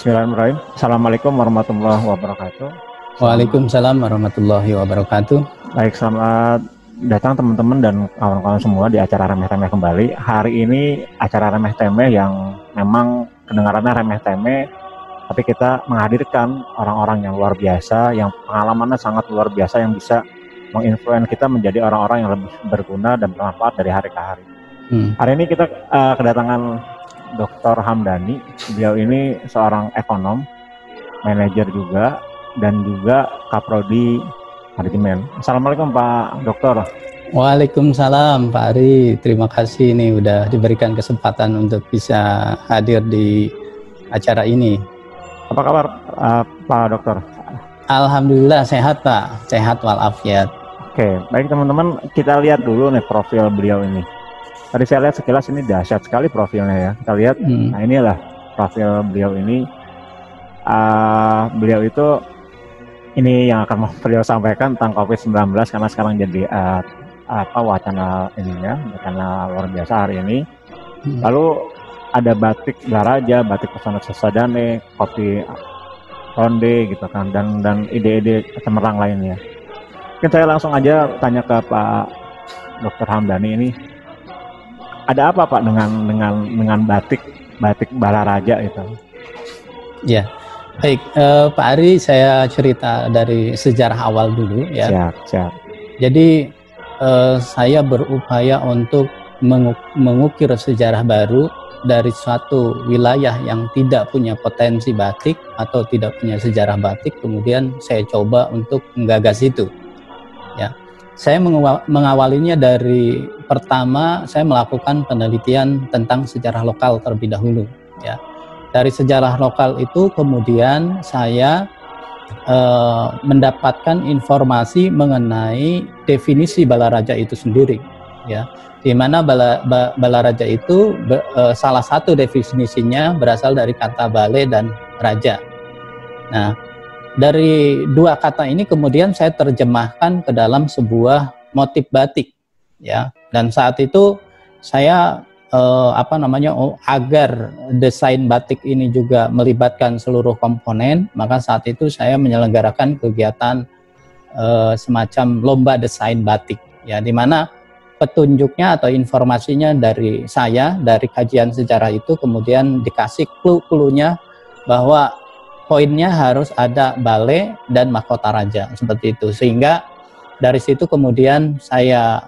Bismillahirrahmanirrahim. Assalamualaikum warahmatullahi wabarakatuh. Waalaikumsalam warahmatullahi wabarakatuh. Baik, selamat datang teman-teman dan kawan-kawan semua di acara remeh-temeh kembali. Hari ini acara remeh-temeh yang memang kedengarannya remeh-temeh, tapi kita menghadirkan orang-orang yang luar biasa, yang pengalamannya sangat luar biasa, yang bisa menginfluence kita menjadi orang-orang yang lebih berguna dan bermanfaat dari hari ke hari. Hari ini kita kedatangan Dr. Hamdani. Beliau ini seorang ekonom, manajer juga, dan juga Kaprodi Manajemen. Assalamualaikum Pak Dokter. Waalaikumsalam Pak Ari. Terima kasih ini udah diberikan kesempatan untuk bisa hadir di acara ini. Apa kabar Pak Dokter? Alhamdulillah sehat Pak, sehat walafiat. Oke, baik teman-teman, kita lihat dulu nih profil beliau ini. Tadi saya lihat sekilas ini dahsyat sekali profilnya ya. Kita lihat, nah inilah profil beliau ini. Beliau itu ini yang akan beliau sampaikan tentang COVID-19 karena sekarang jadi wacana ininya, wacana luar biasa hari ini. Lalu ada batik Blaraja, batik Pesona Sesadane, kopi ronde gitu kan, dan ide-ide cemerlang lainnya. Mungkin saya langsung aja tanya ke Pak Dr. Hamdani ini. Ada apa Pak dengan batik Blaraja itu? Ya, baik Pak Ari, saya cerita dari sejarah awal dulu ya. Siap. Jadi saya berupaya untuk mengukir sejarah baru dari suatu wilayah yang tidak punya potensi batik atau tidak punya sejarah batik, kemudian saya coba untuk menggagas itu. Ya. Saya mengawalinya dari pertama saya melakukan penelitian tentang sejarah lokal terlebih dahulu ya. Dari sejarah lokal itu kemudian saya mendapatkan informasi mengenai definisi Balaraja itu sendiri ya. Di mana Balaraja itu salah satu definisinya berasal dari kata bale dan raja. Nah, dari dua kata ini kemudian saya terjemahkan ke dalam sebuah motif batik ya, dan saat itu saya agar desain batik ini juga melibatkan seluruh komponen, maka saat itu saya menyelenggarakan kegiatan semacam lomba desain batik ya, di mana petunjuknya atau informasinya dari saya, dari kajian sejarah itu kemudian dikasih clue-nya bahwa poinnya harus ada bale dan mahkota raja seperti itu, sehingga dari situ kemudian saya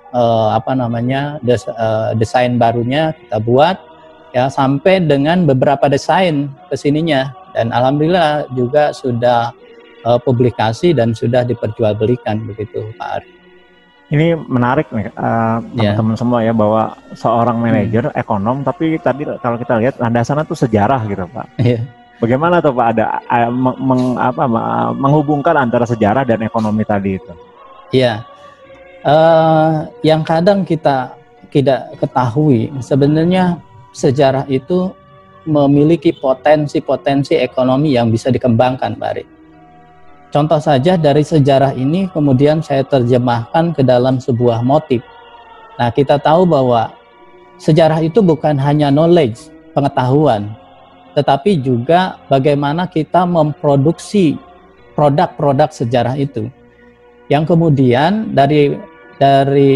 desain barunya kita buat ya, sampai dengan beberapa desain kesininya, dan alhamdulillah juga sudah publikasi dan sudah diperjualbelikan begitu Pak Ari. Ini menarik nih teman-teman semua ya, bahwa seorang manajer ekonom, tapi tadi kalau kita lihat landasannya tuh sejarah gitu Pak. Bagaimana tuh Pak ada menghubungkan antara sejarah dan ekonomi tadi itu? Iya, yang kadang kita tidak ketahui sebenarnya sejarah itu memiliki potensi ekonomi yang bisa dikembangkan, Pak Ari. Contoh saja dari sejarah ini kemudian saya terjemahkan ke dalam sebuah motif. Nah, kita tahu bahwa sejarah itu bukan hanya knowledge, pengetahuan, tetapi juga bagaimana kita memproduksi produk-produk sejarah itu, yang kemudian dari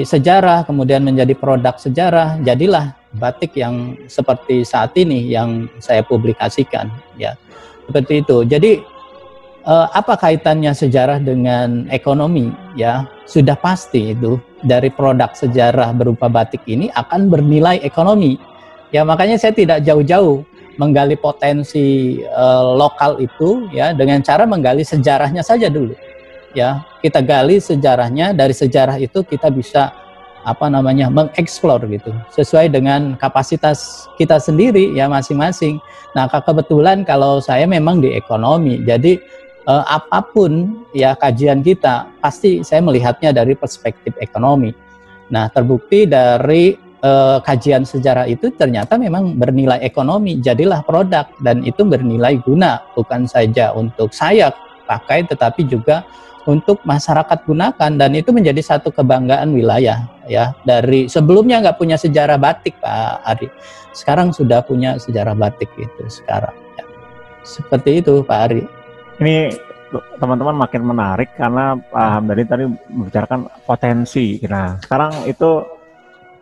sejarah kemudian menjadi produk sejarah, jadilah batik yang seperti saat ini yang saya publikasikan ya, seperti itu. Jadi apa kaitannya sejarah dengan ekonomi ya? Sudah pasti itu dari produk sejarah berupa batik ini akan bernilai ekonomi ya, makanya saya tidak jauh-jauh menggali potensi lokal itu ya, dengan cara menggali sejarahnya saja dulu ya. Kita gali sejarahnya, dari sejarah itu kita bisa mengeksplor gitu sesuai dengan kapasitas kita sendiri ya masing-masing. Nah, kebetulan kalau saya memang di ekonomi, jadi apapun ya kajian kita pasti saya melihatnya dari perspektif ekonomi. Nah, terbukti dari kajian sejarah itu ternyata memang bernilai ekonomi, jadilah produk, dan itu bernilai guna bukan saja untuk saya pakai tetapi juga untuk masyarakat gunakan, dan itu menjadi satu kebanggaan wilayah ya. Dari sebelumnya nggak punya sejarah batik Pak Ari, sekarang sudah punya sejarah batik itu sekarang ya. Seperti itu Pak Ari. Ini teman-teman makin menarik karena Pak Hamdani tadi membicarakan potensi. Nah, sekarang itu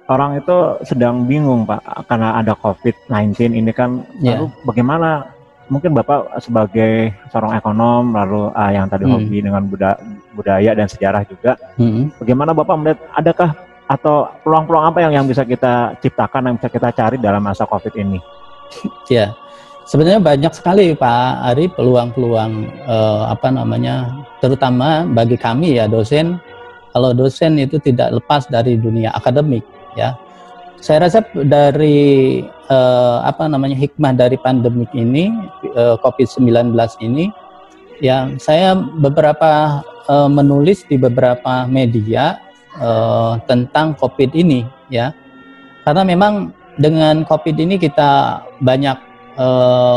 orang itu sedang bingung Pak karena ada COVID-19 ini kan. Lalu bagaimana? Mungkin Bapak sebagai seorang ekonom, lalu yang tadi hobi dengan budaya dan sejarah juga, bagaimana Bapak melihat adakah atau peluang-peluang apa yang bisa kita ciptakan, yang bisa kita cari dalam masa COVID ini? Ya, sebenarnya banyak sekali Pak Ari peluang-peluang terutama bagi kami ya dosen. Kalau dosen itu tidak lepas dari dunia akademik ya. Saya rasa dari hikmah dari pandemik ini, COVID-19 ini, ya saya beberapa menulis di beberapa media tentang COVID ini ya, karena memang dengan COVID ini kita banyak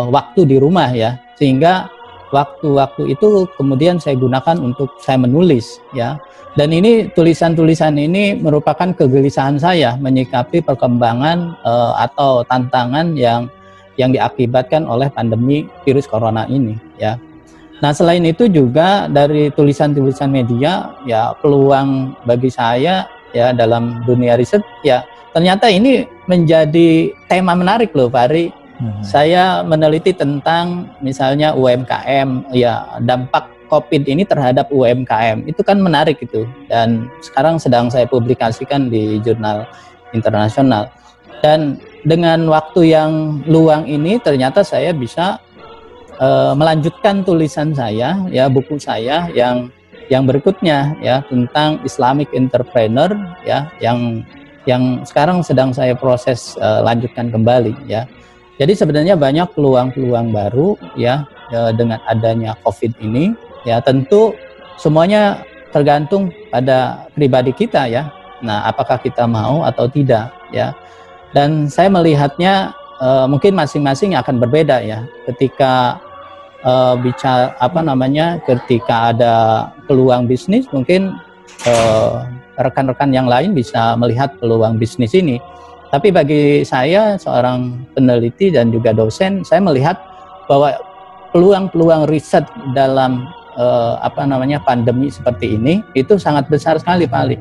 waktu di rumah ya, sehingga waktu-waktu itu kemudian saya gunakan untuk saya menulis ya. Dan ini tulisan-tulisan ini merupakan kegelisahan saya menyikapi perkembangan atau tantangan yang diakibatkan oleh pandemi virus corona ini ya. Nah, selain itu juga dari tulisan-tulisan media ya, peluang bagi saya ya dalam dunia riset ya, ternyata ini menjadi tema menarik loh Pak Ari. Saya meneliti tentang misalnya UMKM ya, dampak COVID ini terhadap UMKM itu kan menarik itu, dan sekarang sedang saya publikasikan di jurnal internasional. Dan dengan waktu yang luang ini ternyata saya bisa melanjutkan tulisan saya ya, buku saya yang berikutnya ya, tentang Islamic Entrepreneur ya, yang sekarang sedang saya proses lanjutkan kembali ya. Jadi sebenarnya banyak peluang-peluang baru ya, dengan adanya COVID ini ya. Tentu semuanya tergantung pada pribadi kita ya. Nah, apakah kita mau atau tidak ya. Dan saya melihatnya mungkin masing-masing akan berbeda ya. Ketika ketika ada peluang bisnis, mungkin rekan-rekan yang lain bisa melihat peluang bisnis ini. Tapi bagi saya seorang peneliti dan juga dosen, saya melihat bahwa peluang-peluang riset dalam pandemi seperti ini itu sangat besar sekali Pak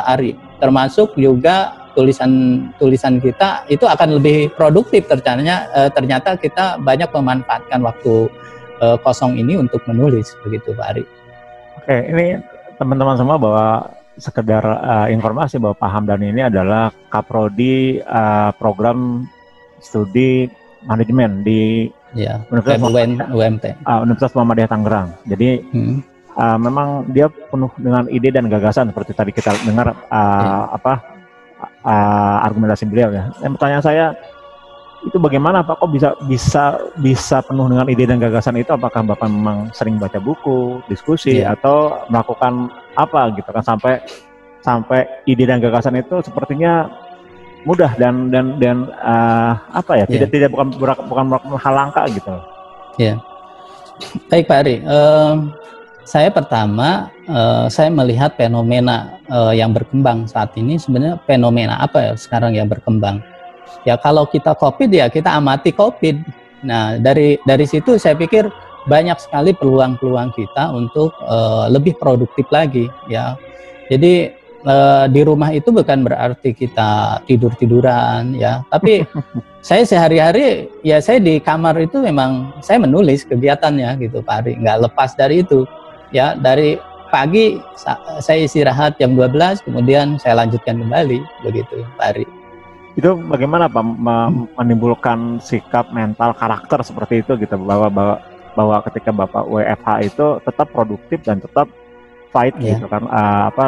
Ari. Termasuk juga tulisan kita itu akan lebih produktif, ternyata kita banyak memanfaatkan waktu kosong ini untuk menulis, begitu Pak Ari. Oke, ini teman-teman semua bahwa sekedar informasi bahwa Pak Hamdani ini adalah Kaprodi program studi manajemen di Universitas Muhammadiyah Tangerang. Jadi memang dia penuh dengan ide dan gagasan seperti tadi kita dengar argumentasi beliau ya. Pertanyaan saya itu bagaimana Pak, kok bisa penuh dengan ide dan gagasan itu? Apakah Bapak memang sering baca buku, diskusi, atau melakukan apa gitu kan sampai ide dan gagasan itu sepertinya mudah dan bukan hal langka gitu. Ya. Baik Pak Ari, saya pertama saya melihat fenomena yang berkembang saat ini. Sebenarnya fenomena apa ya sekarang yang berkembang? Ya kalau kita COVID ya kita amati COVID. Nah dari situ saya pikir banyak sekali peluang-peluang kita untuk lebih produktif lagi ya. Jadi di rumah itu bukan berarti kita tidur-tiduran ya, tapi saya sehari-hari ya saya di kamar itu memang saya menulis kegiatannya gitu Pak Ari, nggak lepas dari itu ya. Dari pagi saya istirahat jam 12, kemudian saya lanjutkan kembali begitu Pak Ari. Itu bagaimana Pak menimbulkan sikap mental karakter seperti itu gitu, bahwa ketika Bapak WFH itu tetap produktif dan tetap fight gitu kan,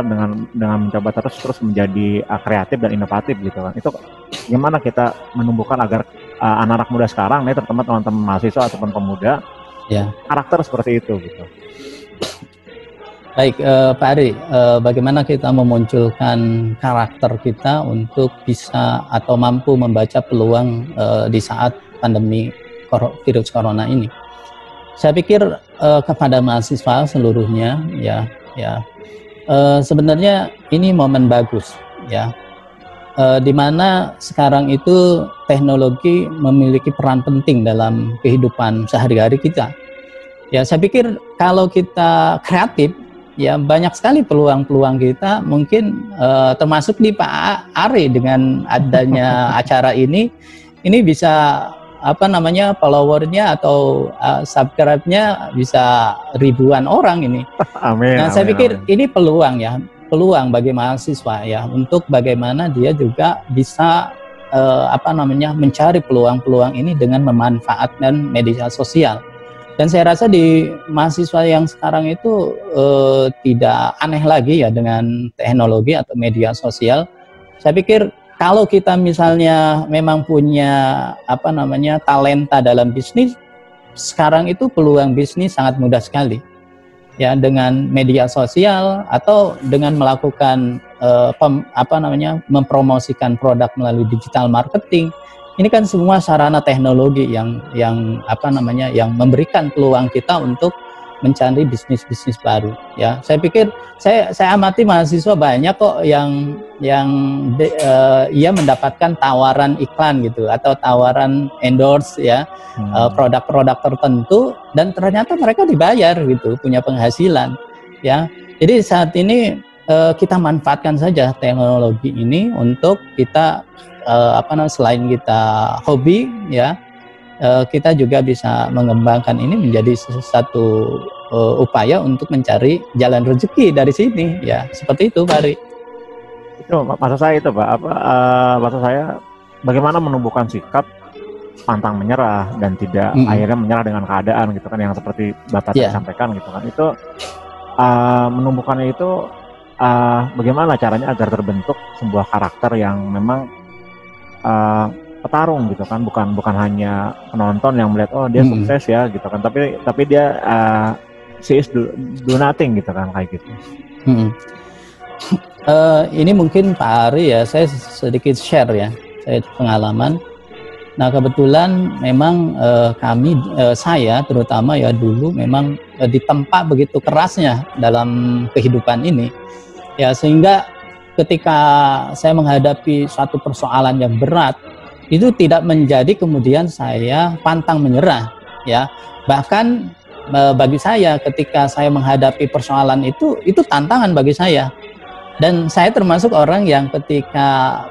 dengan mencoba terus menjadi kreatif dan inovatif gitu kan. Itu gimana kita menumbuhkan agar anak-anak muda sekarang nih, terutama teman-teman mahasiswa ataupun pemuda karakter seperti itu gitu. Baik Pak Ari, bagaimana kita memunculkan karakter kita untuk bisa atau mampu membaca peluang di saat pandemi virus corona ini? Saya pikir kepada mahasiswa seluruhnya ya, sebenarnya ini momen bagus ya. di mana sekarang itu teknologi memiliki peran penting dalam kehidupan sehari-hari kita. Ya, saya pikir kalau kita kreatif, ya banyak sekali peluang-peluang kita. Mungkin termasuk di Pak Ari dengan adanya acara ini bisa followernya atau subscribe-nya bisa ribuan orang ini. Amin. Nah, saya pikir ini peluang bagi mahasiswa ya untuk bagaimana dia juga bisa mencari peluang-peluang ini dengan memanfaatkan media sosial. Dan saya rasa di mahasiswa yang sekarang itu tidak aneh lagi ya dengan teknologi atau media sosial. Saya pikir kalau kita misalnya memang punya talenta dalam bisnis, sekarang itu peluang bisnis sangat mudah sekali. Ya, dengan media sosial atau dengan melakukan mempromosikan produk melalui digital marketing. Ini kan semua sarana teknologi yang memberikan peluang kita untuk mencari bisnis-bisnis baru. Ya, saya pikir saya amati mahasiswa banyak kok yang ia mendapatkan tawaran iklan gitu atau tawaran endorse ya produk-produk tertentu dan ternyata mereka dibayar gitu, punya penghasilan. Ya, jadi saat ini kita manfaatkan saja teknologi ini untuk kita selain kita hobi ya, kita juga bisa mengembangkan ini menjadi satu upaya untuk mencari jalan rezeki dari sini ya, seperti itu Pak Ari. Itu maksud saya itu Pak, maksud saya bagaimana menumbuhkan sikap pantang menyerah dan tidak akhirnya menyerah dengan keadaan gitu kan, yang seperti Bapak sampaikan gitu kan, itu menumbuhkannya itu bagaimana caranya agar terbentuk sebuah karakter yang memang petarung gitu kan, bukan hanya penonton yang melihat oh dia sukses ya gitu kan, tapi dia she is do nothing gitu kan, kayak gitu. Ini mungkin Pak Ari ya, saya sedikit share ya, saya pengalaman. Nah kebetulan memang saya terutama ya dulu memang ditempa begitu kerasnya dalam kehidupan ini ya, sehingga ketika saya menghadapi suatu persoalan yang berat itu tidak menjadi kemudian saya pantang menyerah ya, bahkan bagi saya ketika saya menghadapi persoalan itu tantangan bagi saya, dan saya termasuk orang yang ketika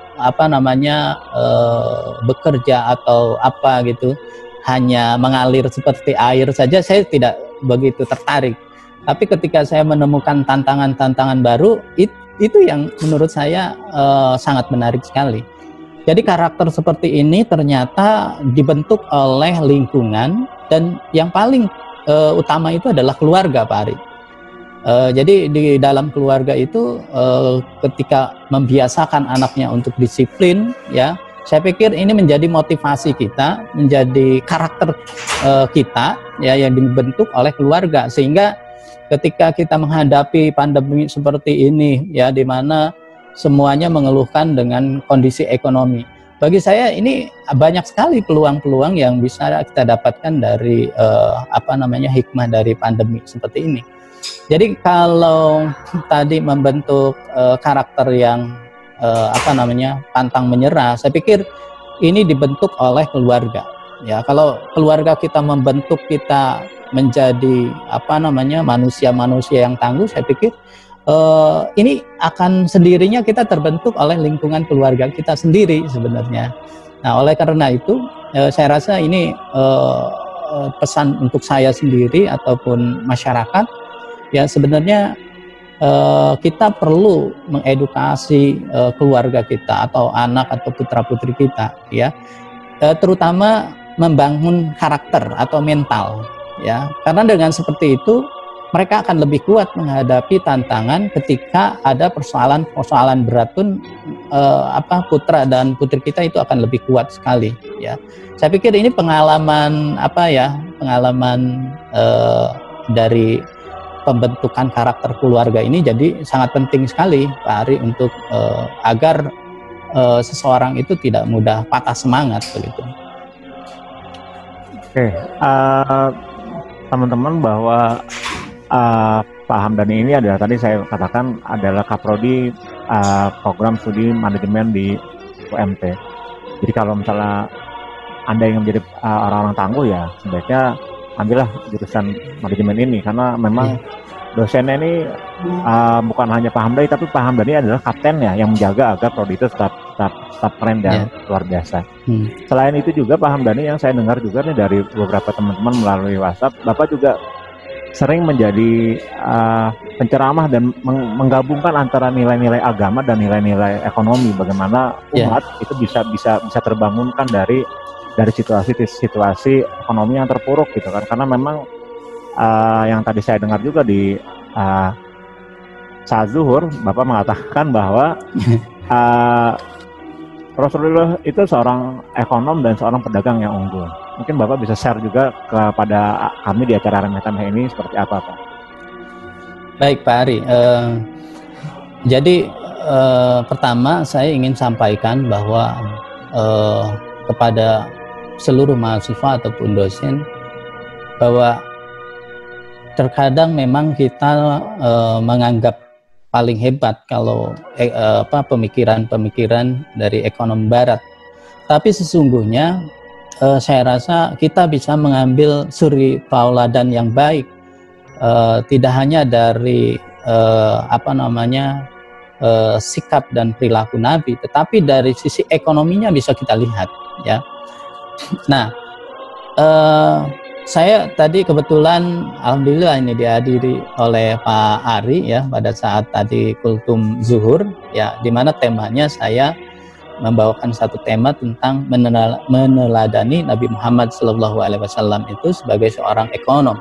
bekerja atau apa gitu hanya mengalir seperti air saja saya tidak begitu tertarik, tapi ketika saya menemukan tantangan-tantangan baru itu yang menurut saya sangat menarik sekali. Jadi karakter seperti ini ternyata dibentuk oleh lingkungan, dan yang paling utama itu adalah keluarga Pak Ari. Jadi di dalam keluarga itu ketika membiasakan anaknya untuk disiplin ya, saya pikir ini menjadi motivasi kita, menjadi karakter kita ya yang dibentuk oleh keluarga, sehingga ketika kita menghadapi pandemi seperti ini ya, di mana semuanya mengeluhkan dengan kondisi ekonomi. Bagi saya ini banyak sekali peluang-peluang yang bisa kita dapatkan dari hikmah dari pandemi seperti ini. Jadi kalau tadi membentuk karakter yang pantang menyerah, saya pikir ini dibentuk oleh keluarga. Ya, kalau keluarga kita membentuk kita menjadi manusia-manusia yang tangguh, saya pikir ini akan sendirinya kita terbentuk oleh lingkungan keluarga kita sendiri sebenarnya. Nah, oleh karena itu saya rasa ini pesan untuk saya sendiri ataupun masyarakat ya, sebenarnya kita perlu mengedukasi keluarga kita atau anak atau putra-putri kita ya, terutama membangun karakter atau mental ya, karena dengan seperti itu mereka akan lebih kuat menghadapi tantangan ketika ada persoalan berat pun putra dan putri kita itu akan lebih kuat sekali ya. Saya pikir ini pengalaman dari pembentukan karakter keluarga ini jadi sangat penting sekali Pak Ari untuk agar seseorang itu tidak mudah patah semangat begitu. Oke, teman-teman, bahwa Pak Hamdani ini adalah, tadi saya katakan, adalah Kaprodi program studi manajemen di UMT. Jadi kalau misalnya Anda ingin menjadi orang-orang tangguh, ya sebaiknya ambillah jurusan manajemen ini, karena memang dosennya ini bukan hanya Pak Hamdani, tapi Pak Hamdani adalah kaptennya yang menjaga agar prodi itu tetap keren dan luar biasa. Selain itu juga Pak Hamdani, yang saya dengar juga nih dari beberapa teman-teman melalui WhatsApp, Bapak juga sering menjadi penceramah dan menggabungkan antara nilai-nilai agama dan nilai-nilai ekonomi, bagaimana umat itu bisa terbangunkan dari situasi ekonomi yang terpuruk gitu kan. Karena memang yang tadi saya dengar juga di saat zuhur, Bapak mengatakan bahwa Rasulullah itu seorang ekonom dan seorang pedagang yang unggul. Mungkin Bapak bisa share juga kepada kami di acara Remeh Temeh ini seperti apa, Pak? Baik, Pak Ari. Jadi pertama saya ingin sampaikan bahwa kepada seluruh mahasiswa ataupun dosen, bahwa terkadang memang kita menganggap paling hebat kalau pemikiran-pemikiran dari ekonom barat. Tapi sesungguhnya saya rasa kita bisa mengambil suri tauladan yang baik, tidak hanya dari sikap dan perilaku Nabi, tetapi dari sisi ekonominya bisa kita lihat, ya. Nah, saya tadi kebetulan alhamdulillah ini dihadiri oleh Pak Ari ya pada saat tadi kultum zuhur, ya, di mana temanya saya membawakan satu tema tentang meneladani Nabi Muhammad SAW itu sebagai seorang ekonom.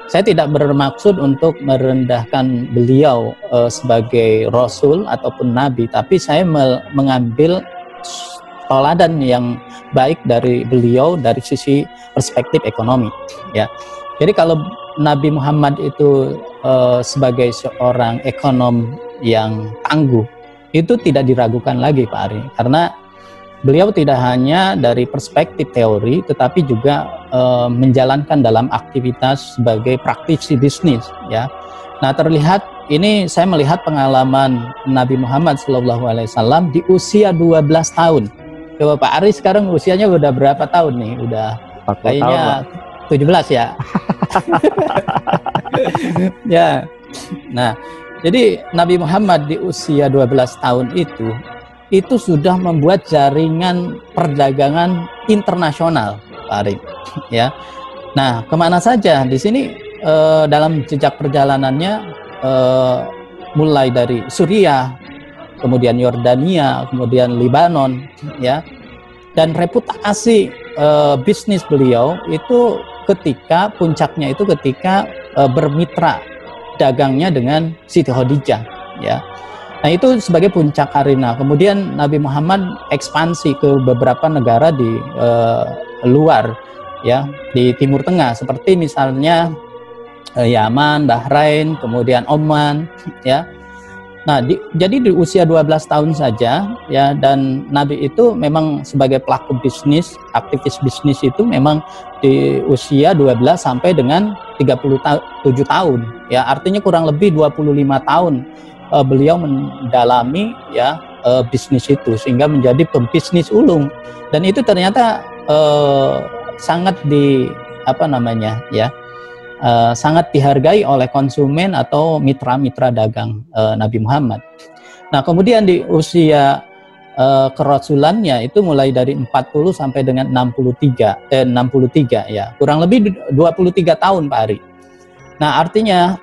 Saya tidak bermaksud untuk merendahkan beliau sebagai Rasul ataupun Nabi, tapi saya mengambil teladan yang baik dari beliau dari sisi perspektif ekonomi. Ya, jadi kalau Nabi Muhammad itu sebagai seorang ekonom yang tangguh, itu tidak diragukan lagi, Pak Ari, karena beliau tidak hanya dari perspektif teori, tetapi juga menjalankan dalam aktivitas sebagai praktisi bisnis, ya. Nah, terlihat ini saya melihat pengalaman Nabi Muhammad SAW di usia 12 tahun. Coba Pak Ari sekarang usianya udah berapa tahun nih? Udah kayaknya 17 ya. Ya. Nah, jadi Nabi Muhammad di usia 12 tahun itu sudah membuat jaringan perdagangan internasional, Pak Ari. Ya. Nah, kemana saja di sini dalam jejak perjalanannya mulai dari Suriah, kemudian Yordania, kemudian Lebanon, ya. Dan reputasi bisnis beliau itu puncaknya itu ketika bermitra dagangnya dengan Siti Khadijah, ya. Nah, itu sebagai puncak karirnya. Kemudian Nabi Muhammad ekspansi ke beberapa negara di luar, ya, di Timur Tengah, seperti misalnya Yaman, Bahrain, kemudian Oman, ya. Nah, jadi di usia 12 tahun saja, ya, dan Nabi itu memang sebagai pelaku bisnis, aktivis bisnis itu memang di usia 12 sampai dengan 37 tahun, ya, artinya kurang lebih 25 tahun beliau mendalami, ya, bisnis itu sehingga menjadi pembisnis ulung, dan itu ternyata sangat sangat dihargai oleh konsumen atau mitra-mitra dagang Nabi Muhammad. Nah, kemudian di usia kerasulannya itu mulai dari 40 sampai dengan 63 ya, kurang lebih 23 tahun, Pak Ari. Nah, artinya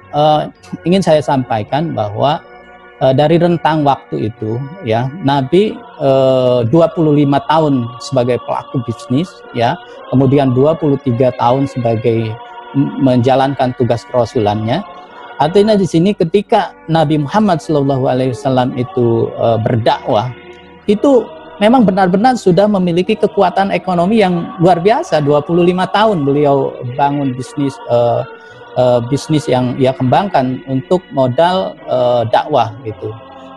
ingin saya sampaikan bahwa dari rentang waktu itu, ya, Nabi 25 tahun sebagai pelaku bisnis, ya, kemudian 23 tahun sebagai menjalankan tugas kerasulannya. Artinya di sini ketika Nabi Muhammad SAW itu berdakwah, itu memang benar-benar sudah memiliki kekuatan ekonomi yang luar biasa. 25 tahun beliau bangun bisnis yang ia kembangkan untuk modal dakwah gitu.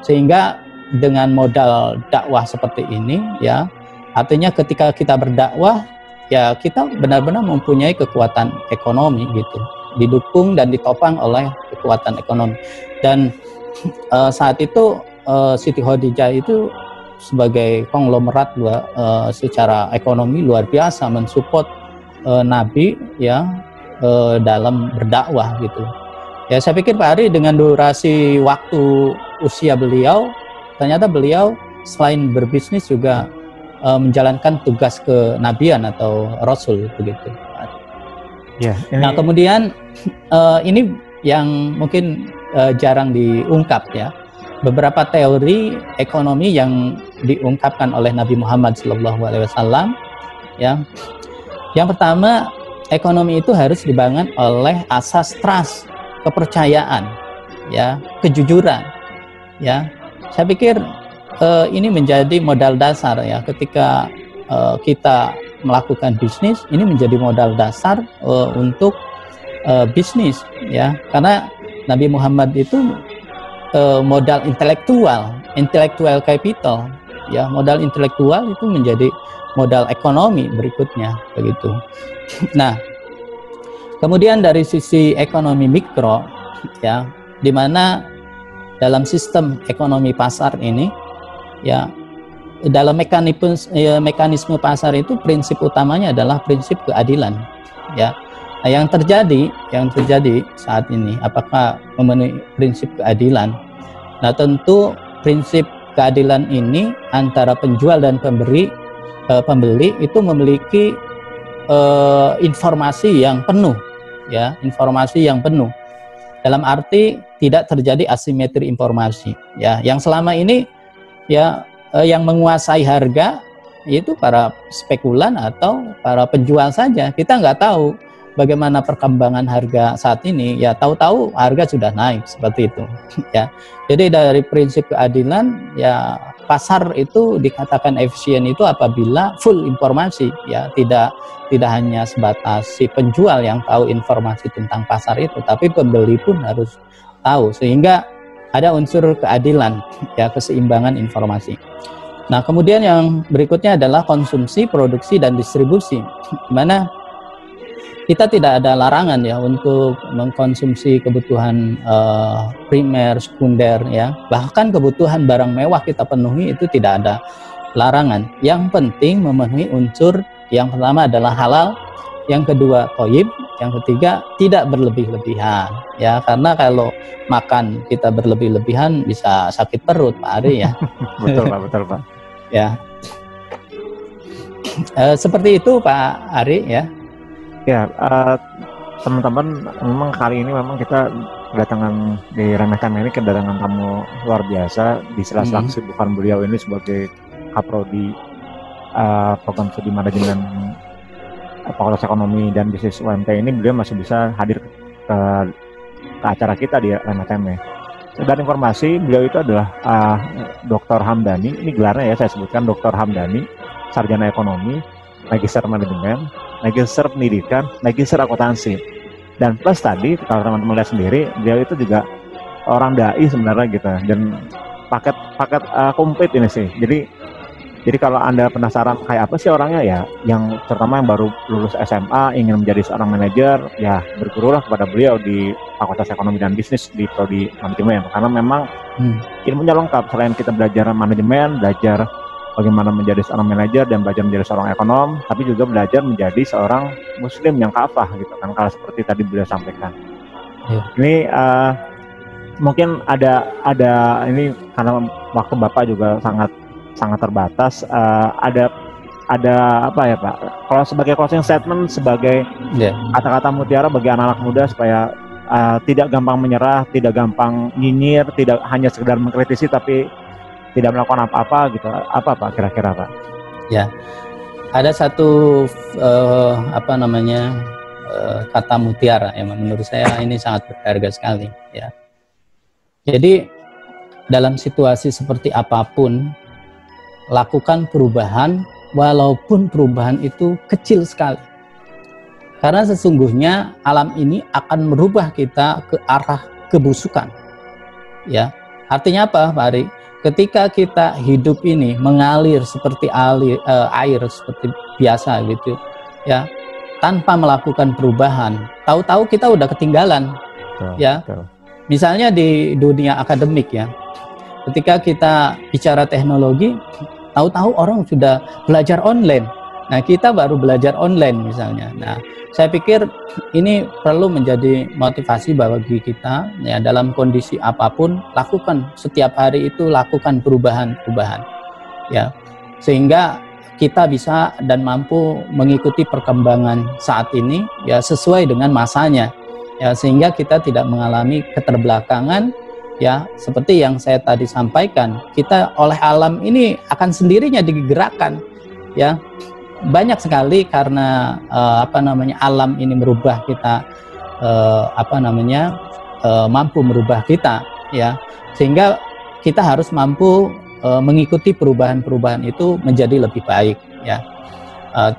Sehingga dengan modal dakwah seperti ini, ya, artinya ketika kita berdakwah, ya, kita benar-benar mempunyai kekuatan ekonomi gitu, didukung dan ditopang oleh kekuatan ekonomi. Dan saat itu Siti Khadijah itu sebagai konglomerat secara ekonomi luar biasa mensupport Nabi ya dalam berdakwah gitu. Ya saya pikir Pak Ari dengan durasi waktu usia beliau, ternyata beliau selain berbisnis juga menjalankan tugas kenabian atau rasul begitu. Ya, Nah kemudian ini yang mungkin jarang diungkap ya. Beberapa teori ekonomi yang diungkapkan oleh Nabi Muhammad SAW ya. Yang pertama, ekonomi itu harus dibangun oleh asas trust, kepercayaan, ya, kejujuran, ya. Saya pikir ini menjadi modal dasar ya ketika kita melakukan bisnis, ini menjadi modal dasar untuk bisnis, ya. Karena Nabi Muhammad itu modal intelektual capital, ya, modal intelektual itu menjadi modal ekonomi berikutnya begitu. Nah, kemudian dari sisi ekonomi mikro, ya, di mana dalam sistem ekonomi pasar ini, ya, dalam mekanisme pasar itu prinsip utamanya adalah prinsip keadilan, ya. Nah, yang terjadi saat ini, apakah memenuhi prinsip keadilan? Nah, tentu prinsip keadilan ini antara penjual dan pembeli itu memiliki informasi yang penuh, ya, informasi yang penuh. Dalam arti tidak terjadi asimetri informasi, ya. Yang selama ini, ya, yang menguasai harga itu para spekulan atau para penjual saja. Kita nggak tahu bagaimana perkembangan harga saat ini, ya, tahu-tahu harga sudah naik seperti itu, ya. Jadi dari prinsip keadilan, ya, pasar itu dikatakan efisien itu apabila full informasi, ya, tidak hanya sebatas si penjual yang tahu informasi tentang pasar itu, tapi pembeli pun harus tahu, sehingga ada unsur keadilan, ya, keseimbangan informasi. Nah, kemudian yang berikutnya adalah konsumsi, produksi, dan distribusi, di mana kita tidak ada larangan ya untuk mengkonsumsi kebutuhan primer, sekunder, ya. Bahkan kebutuhan barang mewah kita penuhi itu tidak ada larangan. Yang penting memenuhi unsur yang pertama adalah halal, yang kedua thayyib, yang ketiga tidak berlebih-lebihan. Ya, karena kalau makan kita berlebih-lebihan bisa sakit perut, Pak Ari, ya. Betul Pak. Ya. Seperti itu Pak Ari, ya. Ya, teman-teman, memang kali ini memang kita kedatangan di Remeh Temeh ini kedatangan tamu luar biasa di sela-sela kesibukan beliau ini sebagai Kaprodi Program Studi Manajemen Fakultas Ekonomi dan Bisnis UMT ini, beliau masih bisa hadir ke acara kita di Remeh Temeh. Dan informasi, beliau itu adalah Dr. Hamdani, ini gelarnya ya saya sebutkan, Dr. Hamdani, Sarjana Ekonomi, Magister Manajemen, Magister Pendidikan, Magister Akuntansi. Dan plus tadi kalau teman-teman lihat sendiri, beliau itu juga orang dai sebenarnya gitu. Dan paket komplit ini sih. Jadi kalau Anda penasaran kayak apa sih orangnya, ya, yang terutama yang baru lulus SMA ingin menjadi seorang manajer, ya bergurulah kepada beliau di Fakultas Ekonomi dan Bisnis di Prodi Manajemen. Karena memang ilmunya lengkap, selain kita belajar manajemen, belajar bagaimana menjadi seorang manajer dan belajar menjadi seorang ekonom, tapi juga belajar menjadi seorang muslim yang kafah gitu kan, kalau seperti tadi beliau sampaikan. Yeah. Ini mungkin ada ini karena waktu Bapak juga sangat terbatas, ada apa ya Pak? Kalau sebagai closing statement, sebagai kata-kata mutiara bagi anak-anak muda supaya tidak gampang menyerah, tidak gampang nyinyir, tidak hanya sekedar mengkritisi tapi tidak melakukan apa-apa gitu, apa Pak kira-kira Pak? Ya, ada satu kata mutiara yang menurut saya ini sangat berharga sekali, ya. Jadi dalam situasi seperti apapun, lakukan perubahan walaupun perubahan itu kecil sekali. Karena sesungguhnya alam ini akan merubah kita ke arah kebusukan, ya. Artinya apa Pak Ari? Ketika kita hidup ini mengalir seperti air seperti biasa gitu, ya, tanpa melakukan perubahan, tahu-tahu kita udah ketinggalan, ya. Misalnya di dunia akademik, ya, ketika kita bicara teknologi, tahu-tahu orang sudah belajar online. Nah, kita baru belajar online misalnya. Nah, saya pikir ini perlu menjadi motivasi bagi kita ya, dalam kondisi apapun lakukan setiap hari itu, lakukan perubahan-perubahan ya, sehingga kita bisa dan mampu mengikuti perkembangan saat ini ya sesuai dengan masanya ya, sehingga kita tidak mengalami keterbelakangan ya, seperti yang saya tadi sampaikan, kita oleh alam ini akan sendirinya digerakkan ya. Banyak sekali karena alam ini merubah kita, mampu merubah kita ya, sehingga kita harus mampu mengikuti perubahan-perubahan itu menjadi lebih baik ya,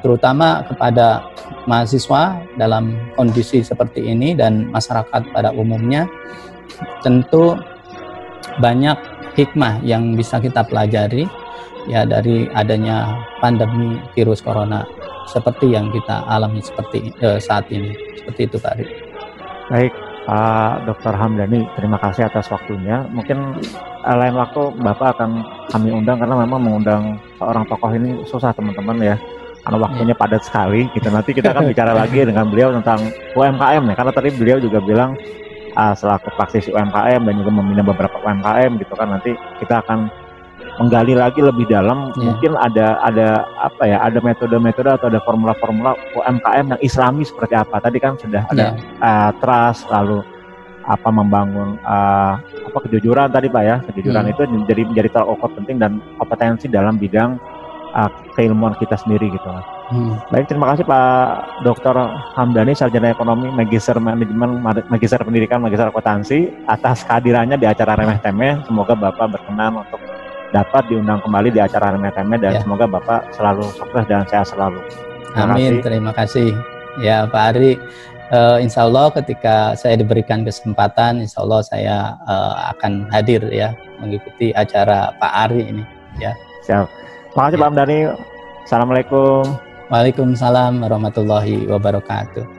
terutama kepada mahasiswa dalam kondisi seperti ini dan masyarakat pada umumnya. Tentu banyak hikmah yang bisa kita pelajari ya dari adanya pandemi virus corona seperti yang kita alami seperti saat ini. Seperti itu Pak Ari. Baik, Pak Dr. Hamdani, terima kasih atas waktunya. Mungkin lain waktu Bapak akan kami undang, karena memang mengundang seorang tokoh ini susah teman-teman ya, karena waktunya padat sekali gitu. Nanti kita akan bicara lagi dengan beliau tentang UMKM ya, karena tadi beliau juga bilang selaku praktisi UMKM dan juga membina beberapa UMKM gitu kan. Nanti kita akan menggali lagi lebih dalam, mungkin ada metode-metode atau ada formula-formula UMKM yang Islami seperti apa. Tadi kan sudah ada trust, lalu membangun kejujuran tadi Pak ya. Kejujuran itu menjadi terukur penting dan kompetensi dalam bidang keilmuan kita sendiri gitu. Baik, terima kasih Pak Dr. Hamdani, sarjana ekonomi, magister manajemen, magister pendidikan, magister akuntansi, atas kehadirannya di acara Remeh Temeh. Semoga Bapak berkenan untuk dapat diundang kembali di acara Remeh Temeh, dan semoga Bapak selalu sukses dan sehat selalu. Amin, terima kasih ya Pak Ari. Insya Allah ketika saya diberikan kesempatan, insya Allah saya akan hadir ya mengikuti acara Pak Ari ini ya. Siap. Terima kasih Pak Hamdani. Assalamualaikum. Waalaikumsalam warahmatullahi wabarakatuh.